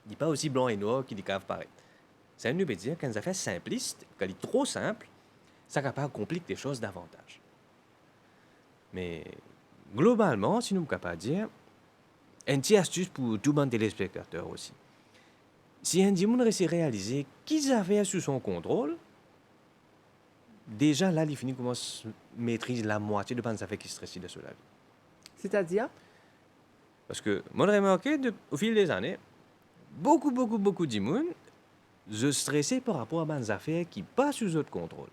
Il n'est pas aussi blanc et noir qu'il est capable de paraître. Ça nous veut dire qu'une affaire simpliste, qu'elle est trop simple, ça capable complique les choses davantage. Mais globalement, si nous sommes capables de dire, une petite astuce pour tout le monde téléspectateur aussi. Si un dimanche réussit à réaliser qu'ils avaient sous son contrôle, déjà là, il finit commence à maîtriser la moitié de ça fait qui stresse de la vie. C'est-à-dire? Parce que moi, j'ai remarqué au fil des années, beaucoup de gens se stressaient par rapport à des affaires qui passent sous votre contrôle.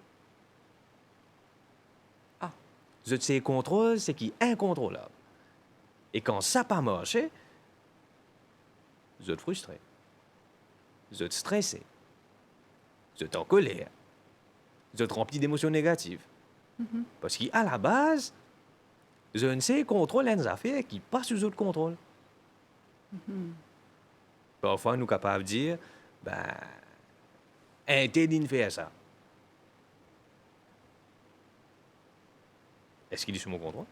Ces contrôles, c'est qui est incontrôlable. Et quand ça n'a pas marché, vous êtes frustré. Vous êtes stressé. Vous êtes en colère. Vous êtes rempli d'émotions négatives. Parce qu'à la base, je ne sais contrôle les affaires qui passent sous autre contrôle. Parfois, nous sommes capables de dire, ben, interdit de faire ça. Est-ce qu'il est sous mon contrôle?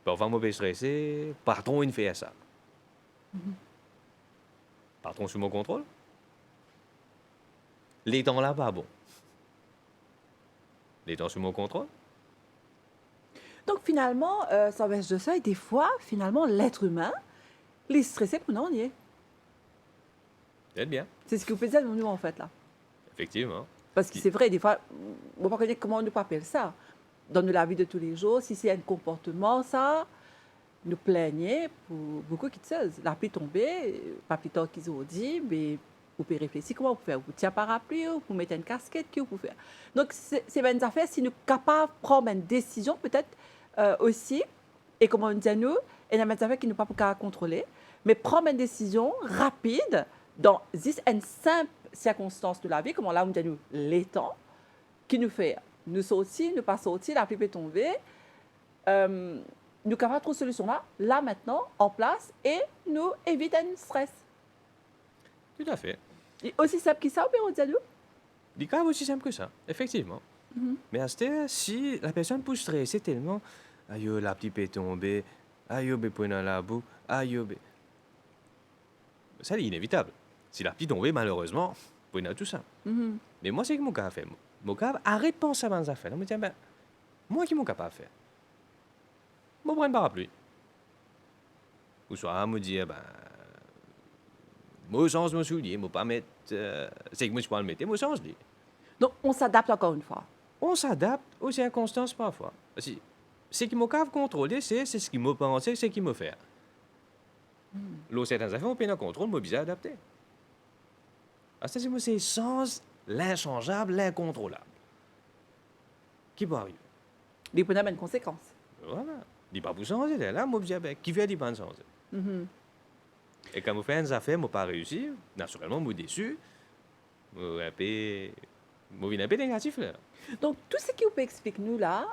Parfois, moi, je suis stressé, patron, il fait ça. Patron sous mon contrôle? Les temps là, pas bon. Les temps sous mon contrôle? Donc finalement, sans baisse de seuil, des fois, finalement, l'être humain, il est stressé pour nous, on y est. Peut-être bien, C'est ce que vous faisiez nous, en fait, là. effectivement. Parce que c'est vrai, des fois, on ne va pas connaître comment on nous appelle ça. Dans la vie de tous les jours, si c'est un comportement, ça, nous plaignons pour beaucoup qui disent, la pluie tombée, pas plus tard qu'ils ont dit, mais vous pouvez réfléchir comment vous pouvez faire. Vous tirez parapluie, vous mettez une casquette, que vous pouvez faire. Donc, c'est bien une affaire, si nous sommes capables de prendre une décision, peut-être aussi, et comme on dit à nous, il y a des affaires qui ne sont pas contrôler, mais prendre une décision rapide dans une simple circonstance de la vie, comme là, on dit à nous, les temps, qui nous fait nous sortir, nous pas sortir, la pluie peut tomber. Nous sommes capables de trouver une solution là, maintenant, en place, et nous éviter un stress. Tout à fait. Et aussi simple que ça, on dit à nous. Il est quand même aussi simple que ça, effectivement. Mais à ce stade, si la personne peut stresser tellement, aïe, la petite peut tomber, aïe, ben, pour dans la boue, aïe, ben. Ça, c'est inévitable. Si la petite tombe, malheureusement, pour dans tout ça. Mais moi, c'est que mon cas a fait. Mon cas, arrête de penser à mes affaires. Je me dis, ben, moi, qui mon capable de faire? Je prends un parapluie. Ou soit, me dire, ben, moi, change mon soulier, moi, pas mettre. C'est que moi, je peux le mettre, moi, change lui. Donc, on s'adapte encore une fois. On s'adapte aux circonstances parfois. Si, ce qui m'a contrôler, c'est ce qui m'a pensé, c'est ce qui m'a fait. L'autre, certaines affaires, on peut en contrôle, moi, bien adapté. C'est sans l'inchangeable, l'incontrôlable. Qui peut arriver? Les bonhommes ont une conséquence. Voilà. Il pas pour changer, là, moi, bien, qui fait dire pas changer. Et quand je fais des affaires, je pas réussi, naturellement, je suis déçu. Je suis un peu négatif, là. Donc, tout ce que vous pouvez expliquer nous là,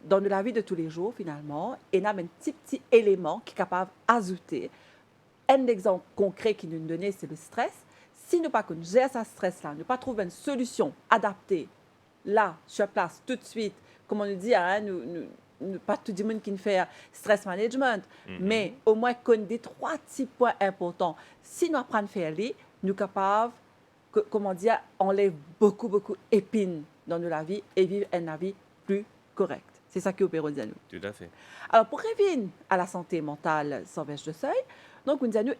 dans la vie de tous les jours, finalement, il y a un petit élément qui est capable d'ajouter. Un exemple concret qui nous donne, c'est le stress. Si nous pas qu'on gère ce stress-là, nous pas trouver une solution adaptée, là, sur place, tout de suite, comme on nous dit, hein, nous pas tout le monde qui fait stress management, mais au moins qu'on des 3 petits points importants. Si nous apprenons à faire les, nous sommes capables, comment dire, enlève beaucoup d'épines dans la vie et vivre une vie plus correcte. C'est ça qui opère à nous. Tout à fait. Alors, pour revenir à la santé mentale sans baisse de seuil, donc, nous avons,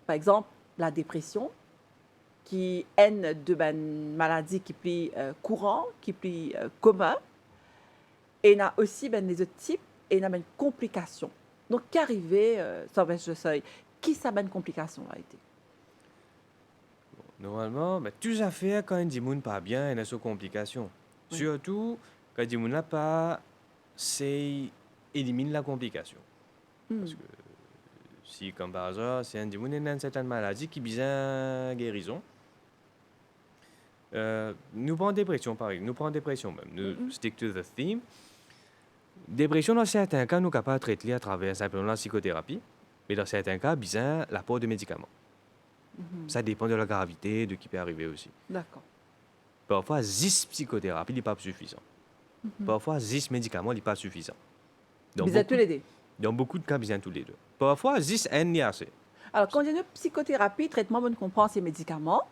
par exemple, la dépression, qui est une de maladies qui est plus courant, qui est plus commun. Et il y a aussi les autres types, et il y a une complication. Donc, qu'arriver sans baisse de seuil? Qui ça une complication a été? Normalement, tout à fait, quand un dimoun pas bien, il y a des complications. Oui. Surtout, quand un dimoun n'a pas, c'est élimine la complication. Parce que si, comme par hasard, c'est un dimoun qui a une certaine maladie qui a besoin de guérison, nous prenons dépression, par exemple. Nous prenons dépression même. Nous stick to the theme. Dépression, dans certains cas, nous sommes capables de traiter à travers simplement la psychothérapie, mais dans certains cas, besoin l'apport de médicaments. Ça dépend de la gravité, de qui peut arriver aussi. D'accord. Parfois, 10 psychothérapies n'est pas suffisant. Parfois, 10 médicaments n'est pas suffisant. Vous êtes tous les deux. Dans beaucoup de cas, besoin tous les deux. Parfois, 10 N n'est assez. Alors, quand il y a une psychothérapie, traitement, on comprend ces médicaments.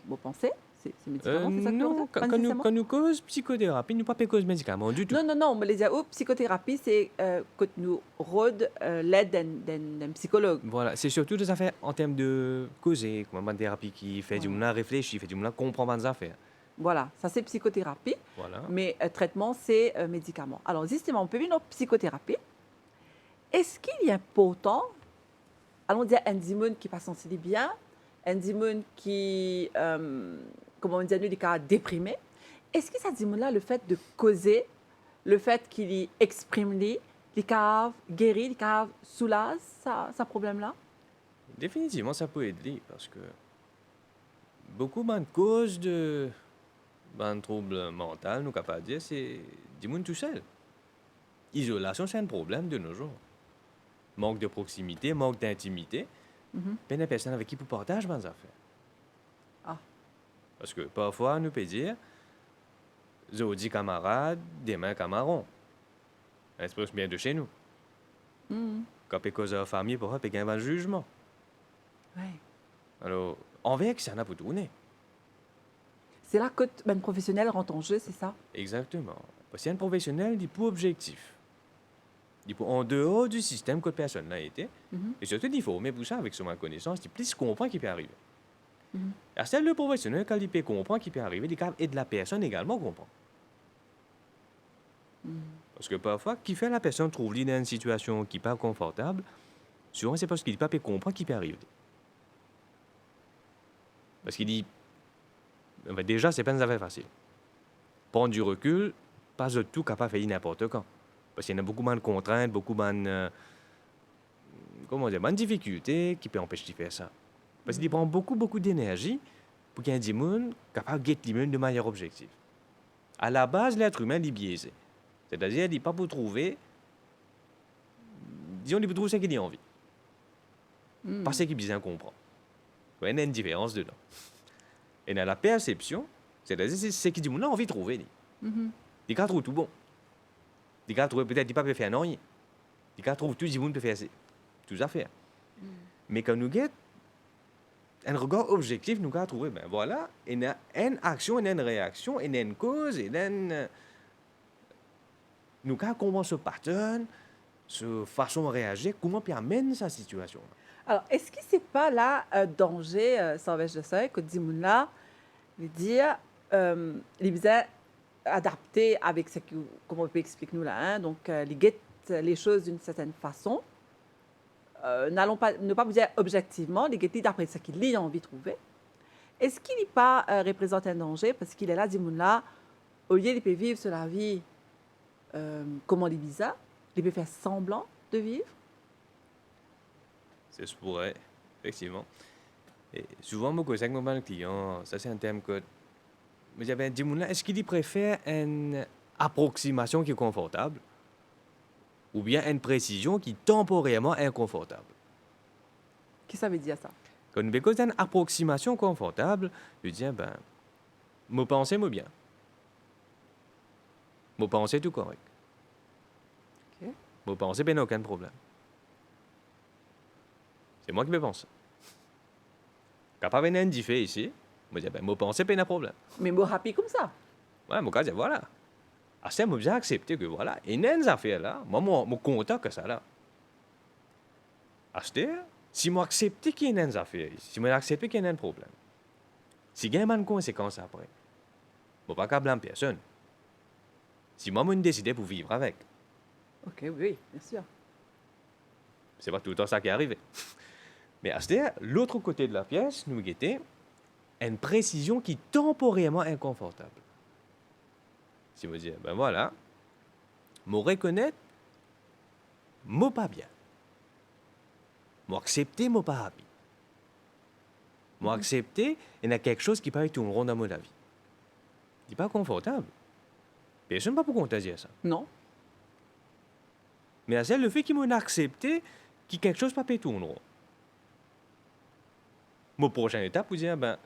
Vous pensez? C'est médicaments, c'est ça que Non, vous pensez? quand nous cause psychothérapie, nous pas cause médicaments du tout. Non, on me les a psychothérapie, c'est quand nous rôde l'aide d'un psychologue. Voilà, c'est surtout des affaires en termes de causer, comme une thérapie qui fait du monde réfléchir, fait du monde comprendre des affaires. Voilà, ça c'est psychothérapie, Voilà. mais traitement c'est médicament. Alors justement, on peut venir en psychothérapie. Est-ce qu'il est important, allons dire un démon qui passe sentir bien, un démon qui, comment on dit, nous, des cas déprimés, est-ce que ça dit là le fait de causer, le fait qu'il exprime les cas guérit, les cas soulage ça problème-là? Définitivement, ça peut aider parce que beaucoup de causes de Un trouble mental, nous capables de dire, c'est du monde tout seul. Isolation, c'est un problème de nos jours. Manque de proximité, manque d'intimité. Mhm. Ben, les personnes avec qui vous partagez vos affaires. Ah. Parce que parfois, nous peut dire, Zodi camarade, demain camarade. Ça se passe bien de chez nous. Mhm. Quand on cause de la famille, pour eux, on a un jugement. Ouais. Alors, on veut que ça n'a pas tourné. C'est là que le professionnel rentre en jeu, c'est ça? Exactement. Parce qu'un professionnel, il est pour objectif. Il est pour en dehors du système que personne n'a été. Mhm. Et surtout, il faut mais pour ça, avec son connaissance, il plus comprend qui peut arriver. Mhm. Et c'est le professionnel, quand il peut comprendre qui peut arriver, il est capable de la personne également comprendre. Mhm. Parce que parfois, qui fait la personne trouve lui dans une situation qui n'est pas confortable, souvent c'est parce qu'il ne peut pas comprendre qui peut arriver. Parce qu'il dit, ben déjà, c'est pas une affaire facile. Prendre du recul, pas de tout capable de faire n'importe quand. Parce qu'il y a beaucoup moins de contraintes, beaucoup moins de, comment dire, moins de difficultés qui peuvent empêcher de faire ça. Parce qu'il prend beaucoup d'énergie pour qu'il y ait des gens capables de guetter de manière objective. À la base, l'être humain est biaisé. C'est-à-dire, il n'est pas pour trouver, disons, il peut trouver ce qu'il a envie. Mhm. Pas ce qu'il bien comprend. Il y a une différence dedans. Et dans la perception, c'est-à-dire, c'est ce qu'il dit, on a envie de trouver. Mhm. Il trouve tout bon. Il trouve peut-être qu'il ne peut pas faire rien. Il trouve tout le monde peut faire tout à faire. Mais quand nous guette un regard objectif, nous avons trouvé, ben voilà, il y a une action, il y a une réaction, il y a une cause, il y a une... Nous avons comprendre ce pattern, cette façon de réagir, comment puis amène sa situation. Alors, est-ce que c'est pas là un danger, Salvage de seuil, que Dimoun là, veut dire, les visas adaptés avec ce que, comment on peut expliquer nous là, hein, donc les guettent les choses d'une certaine façon, n'allons pas, ne pas vous dire objectivement, les guetter d'après ce qu'il a envie de trouver. Est-ce qu'il n'est pas représente un danger parce qu'il est là, Dimoun là, au lieu de vivre sur la vie comment les visas, il peut faire semblant de vivre. C'est ce pourrait, effectivement. Et souvent, moi, avec mon client, ça c'est un terme que... Mais j'avais dit, est-ce qu'il préfère une approximation qui est confortable ou bien une précision qui est temporairement inconfortable? Qu'est-ce que ça veut dire ça? Quand nous avons une approximation confortable, je dis, ben, moi pensez, moi bien. Moi pensez tout correct. Ok. Moi pensez, ben, aucun problème. C'est moi qui me pense. Quand pas un différent ici, moi dis, ben, moi pensez, ben, un problème. Mais moi, happy comme ça. Ouais, moi, dis, voilà. Ah, c'est moi, j'ai accepté que voilà, il y a une affaire là, moi, content que ça là. Ah, si moi accepte qu'il y a une affaire, si moi accepte qu'il y a un problème, si il y a une conséquence après, je ne vais pas blâmer personne. Si moi, je décide pour vivre avec, Ok, oui, bien sûr. c'est pas tout le temps ça qui est arrivé. Mais à l'autre côté de la pièce, nous guettons une précision qui est temporairement inconfortable. Si vous dites, ben voilà, me reconnaître, moi pas bien. M'accepter, moi pas happy. M'accepter, il y a quelque chose qui peut être tout rond dans mon vie. C'est pas confortable. Personne ne peut pas contester ça. Non. Mais c'est le fait qu'il m'a accepté qu'il quelque chose pas tout rond. Mon prochaine étape, vous dire, ben,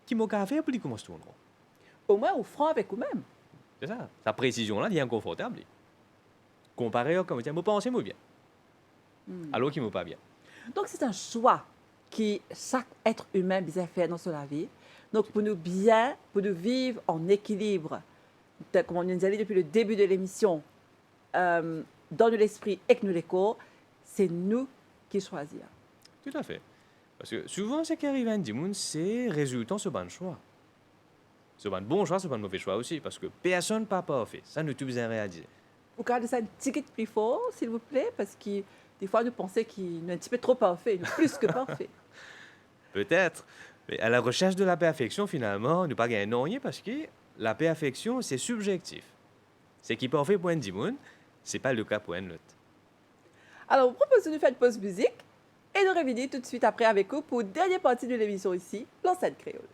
qui m'a qu'à faire pour qu'il commence tout rond. Au moins, au franc avec vous-même. C'est ça. Sa précision-là, elle est inconfortable. Comparé à, comme dire, moi pensez, moi bien. Alors qu'il m'a pas bien. Donc, c'est un choix que chaque être humain doit faire dans sa vie. Donc, pour nous bien, pour nous vivre en équilibre, comme on nous a dit depuis le début de l'émission, dans l'esprit et que nous l'écho, c'est nous qui choisissons. Tout à fait. Parce que souvent, ce qui arrive à un monde, c'est résultant ce bon choix. Ce bon choix, ce bon mauvais choix aussi. Parce que personne n'a pas parfait. Ça, nous tous bien réalisé. Vous gardez ça un petit peu plus fort, s'il vous plaît, parce que des fois, nous pensons qu'il est un petit peu trop parfait, plus que parfait. Peut-être. Mais à la recherche de la perfection, finalement, nous pas gagner rien parce que la perfection, c'est subjectif. C'est qui est parfait pour un monde, c'est pas le cas pour un autre. Alors, vous proposez de faire une pause musique et de revenir tout de suite après avec vous pour la dernière partie de l'émission ici, l'enceinte créole.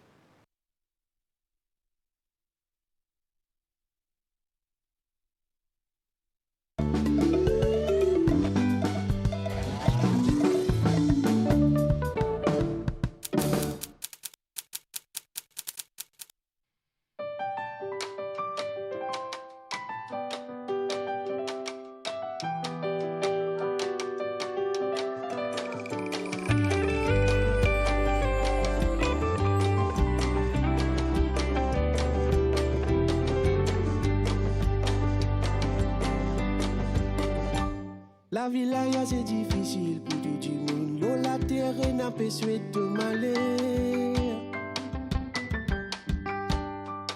La vie là, y'a, c'est difficile pour tout le monde. L'eau, la terre, et n'a pas souhaité de malheur.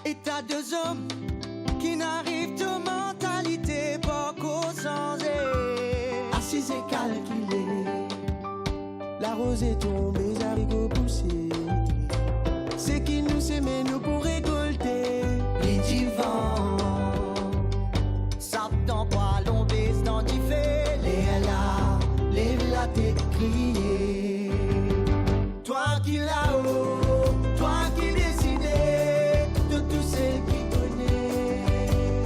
Et t'as deux hommes qui n'arrivent de mentalité pas qu'au sens. Assis et calculé. La rose est tombée, les haricots poussés. C'est qui nous s'aimait, nous pour récolter. Les divans. Sap dans quoi l'on baisse dans du fait. Les là, lève la tête, crier. Toi qui là-haut, toi qui décidais de tous ceux qui connaissent.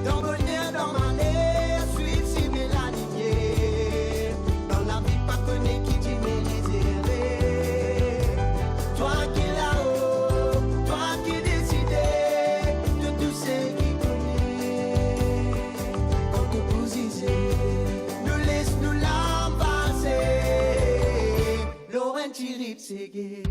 Dans bonheur, dans malheur, suivre si bien la lignée. Dans la vie, pas connaît qui dit mais les errés. Toi qui là-haut, toi qui décidais de tous ceux qui connaissent. En te position, nous laisse nous l'embrasser. Laurent Tirip, c'est gay.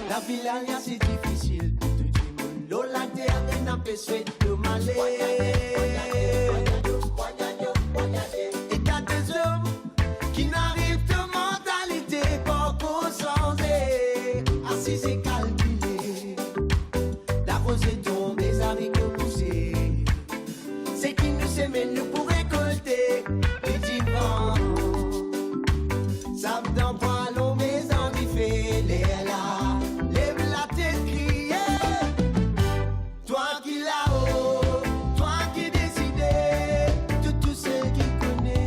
La vie là, c'est difficile pour tout le monde. L'eau, la terre, et n'a pas souhaité de malheur. Et t'as des hommes qui n'arrivent de mentalité pas qu'au sens. Assis et calculé. La rose est tombée, les haricots poussés. C'est qui nous sèment, nous pour récolter. Les divans. Savent dans quoi l'on met en fait. Les là, lève la tête, crier. Toi qui là-haut, toi qui décidais de tous ceux qui connaissent.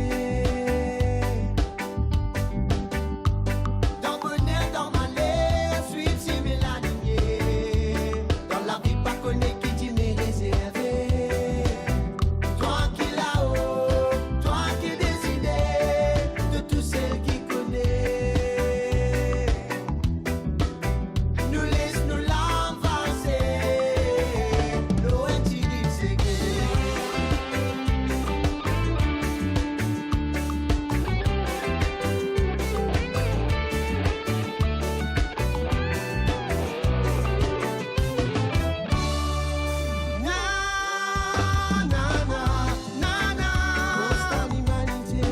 Dans bonheur, dans malheur, suivre si bien la lignée. Dans la vie, pas connaît qui dit mais réservé. Toi qui là-haut, toi qui décidais de tous ceux qui connaissent. Nous laisse nous l'embrasser. L'eau est tirée, c'est gay. Na, na, na, constat d'humanité.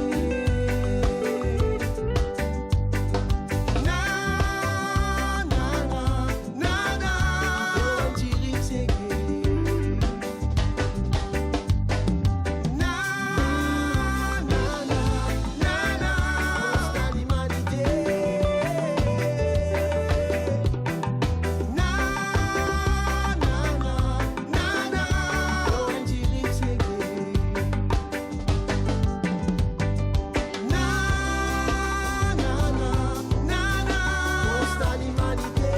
Na, l'eau est tirée, c'est gay. Na, constat d'humanité. Na, l'eau est tirée, c'est gay. Na, constat d'humanité.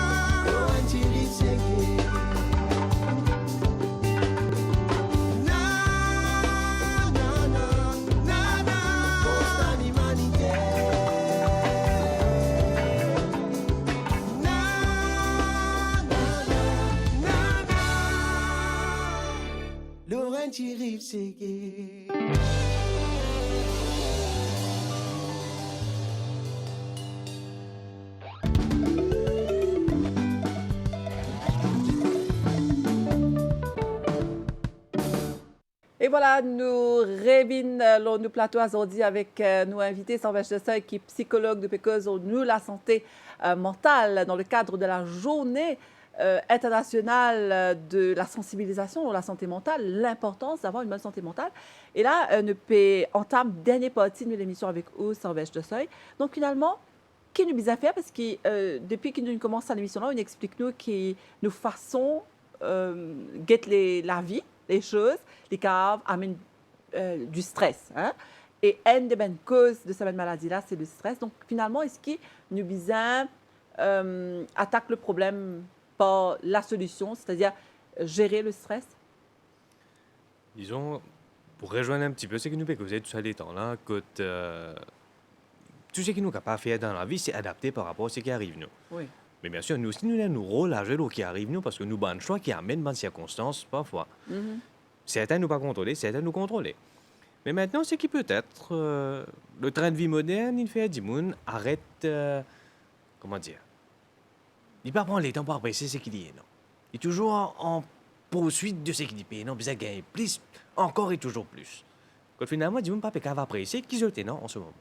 L'eau est tirée, c'est gay. Constat d'humanité. Laurent Tirip, c'est gay. Et voilà, nous revenons nous plateau aujourd'hui avec nos invités, Servèche de Seuil, qui est psychologue depuis que nous la santé mentale dans le cadre de la journée internationale de la sensibilisation sur la santé mentale, l'importance d'avoir une bonne santé mentale. Et là, nous entame dernière partie de l'émission avec vous, Servèche de Seuil. Donc finalement, qui nous a fait parce que depuis que nous commençons l'émission là, on explique nous qui nous façons guetter la vie, les choses, les caves amènent du stress. Hein? Et une des bonnes causes de cette maladie-là, c'est le stress. Donc, finalement, est-ce que nous besoin attaque le problème par la solution, c'est-à-dire gérer le stress? Disons, pour rejoindre un petit peu ce que nous faisons causer tout ça les temps là, quand tout ce qui nous capable de faire dans la vie, c'est adapter par rapport à ce qui arrive nous. Oui. Mais bien sûr, nous aussi, nous avons nos rôles à jouer dans ce qui arrive nous, parce que nous avons un choix qui amène des circonstances, parfois. Certains nous pas contrôler, certains nous contrôler. Mais maintenant, c'est qui peut-être, le train de vie moderne, il fait du monde arrête, comment dire, il ne pas prendre les temps pour apprécier ce qu'il dit, non. Il est toujours en poursuite de ce qu'il dit, non, besoin de gagner plus, encore et toujours plus. Quand finalement, du monde pas capable apprécier qui je non en ce moment.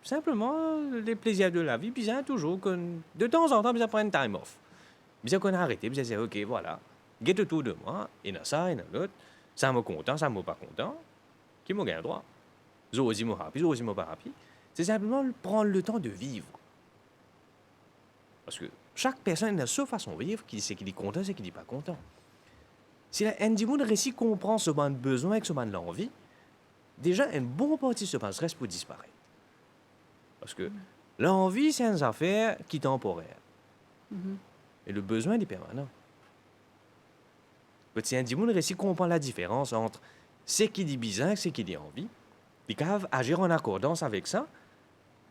Simplement, les plaisirs de la vie, puis toujours, de temps en temps, ils prennent time off. Ils qu'on a arrêté, ils disent, OK, voilà, get autour de moi, il y en a ça, il y en a l'autre, ça me content, ça me pas content, qui m'a gagné droit. Zo aussi m'a happy, zo aussi m'a pas happy. C'est simplement prendre le temps de vivre. Parce que chaque personne a sa façon de vivre, qui sait qu'il est content, c'est qu'il n'est pas content. Si un individu réussit comprend ce ban de besoin et ce ban de l'envie, déjà, une bonne partie de ce ban de stress peut disparaître. Parce que l'envie, c'est une affaire qui est temporaire. Et le besoin, il est permanent. Si un individu réussit comprend la différence entre ce qui dit besoin et ce qui dit envie, il peut agir en accordance avec ça.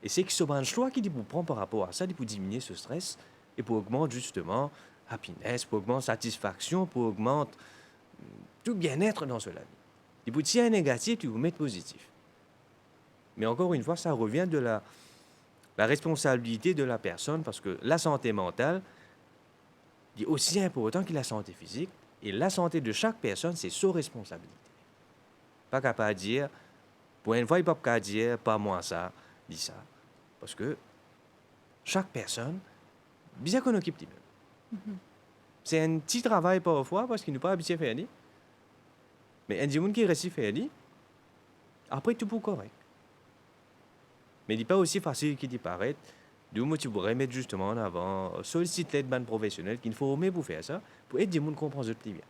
Et c'est que ce ban de choix qu'il pour prendre par rapport à ça, il peut diminuer ce stress et pour augmenter justement happiness, pour augmenter satisfaction, pour augmenter tout bien-être dans cela. Il peut tirer un négatif, tu peux mettre positif. Mais encore une fois, ça revient de la responsabilité de la personne parce que la santé mentale est aussi importante que la santé physique et la santé de chaque personne, c'est sa responsabilité. Pas capable de dire, pour une fois, il ne peut pas dire, pas moi ça, dit ça. Parce que chaque personne, bien qu'on occupe lui-même. C'est un petit travail parfois parce qu'il n'est pas habitué à faire. Mais un monde qui réussit à faire, après tout pour correct. Mais il n'est pas aussi facile qu'il y paraît. D'où tu pourrais mettre justement en avant, solliciter l'aide d'un professionnel qu'il faut aimer pour faire ça, pour aider les gens à comprendre ce plus bien.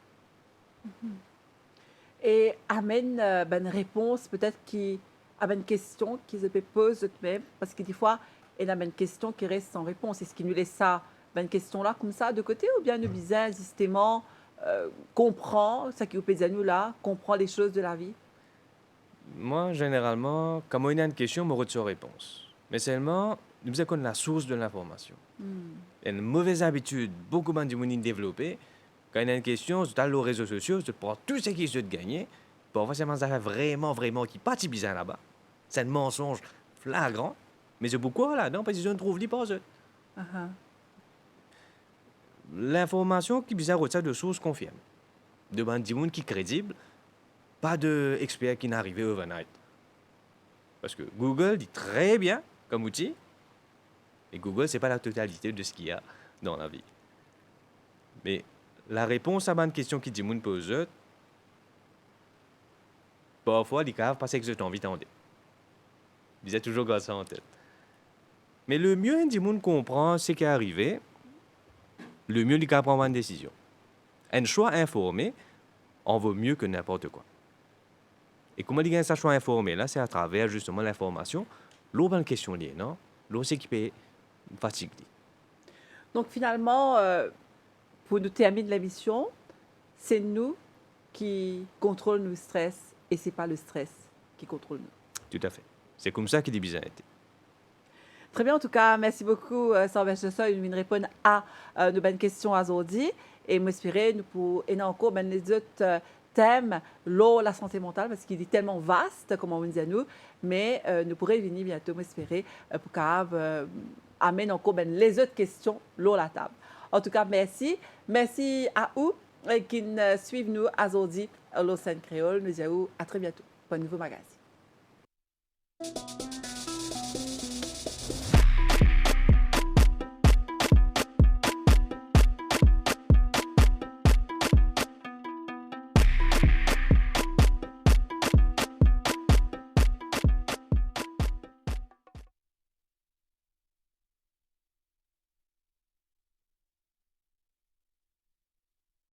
Et amène une réponse peut-être qui a une question qu'ils se posent eux-mêmes, parce que des fois, il y a une question qui reste sans réponse. Est-ce qu'ils nous laissent ça, une question-là, comme ça, de côté, ou bien nous disons justement, comprend, ça qui vous pèse à nous là, comprend les choses de la vie? Moi, généralement, quand on a une question, je retire réponse. Mais seulement, nous avons la source de l'information. Il y a une mauvaise habitude, beaucoup de gens développé. Quand il y a une question, tu as les réseaux sociaux, tu prends tout ce qui est de gagner. Parfois, c'est un affaire vraiment qui n'est pas si bizarre là-bas. C'est un mensonge flagrant. Mais c'est pourquoi là-dedans? Parce qu'ils ne trouvent pas ça. L'information qui est bizarre au de sources confirme. De gens qui sont crédibles, pas d'experts qui n'arrivent overnight. Parce que Google dit très bien comme outil, et Google, ce n'est pas la totalité de ce qu'il y a dans la vie. Mais la réponse à une question qui dit moun pose, parfois, ils ne pas que j'ai envie d'entendre. Ils ont toujours ça en tête. Mais le mieux, un moun comprend ce qui est arrivé, le mieux, il peut prendre une décision. Un choix informé en vaut mieux que n'importe quoi. Et comment il y a un choix informé là, c'est à travers justement l'information. L'autre une question liée, non? L'autre c'est qui peut fatiguer. Donc finalement, pour nous terminer la mission, c'est nous qui contrôlons le stress et ce n'est pas le stress qui contrôle nous. Tout à fait. C'est comme ça qu'il est bizarre. Très bien, en tout cas, merci beaucoup, Sylvain Chasson, de répondre à nos bonnes questions aujourd'hui. Et m'espérer, nous pour et encore les autres thèmes, la santé mentale, parce qu'il est tellement vaste, comme on dit à nous, mais nous pourrons venir bientôt, m'espérer, pour qu'on amène encore les autres questions à la table. En tout cas, merci. Merci à vous qui nous suivent nous aujourd'hui au Scène Créole. Nous disons à très bientôt pour un nouveau magazine.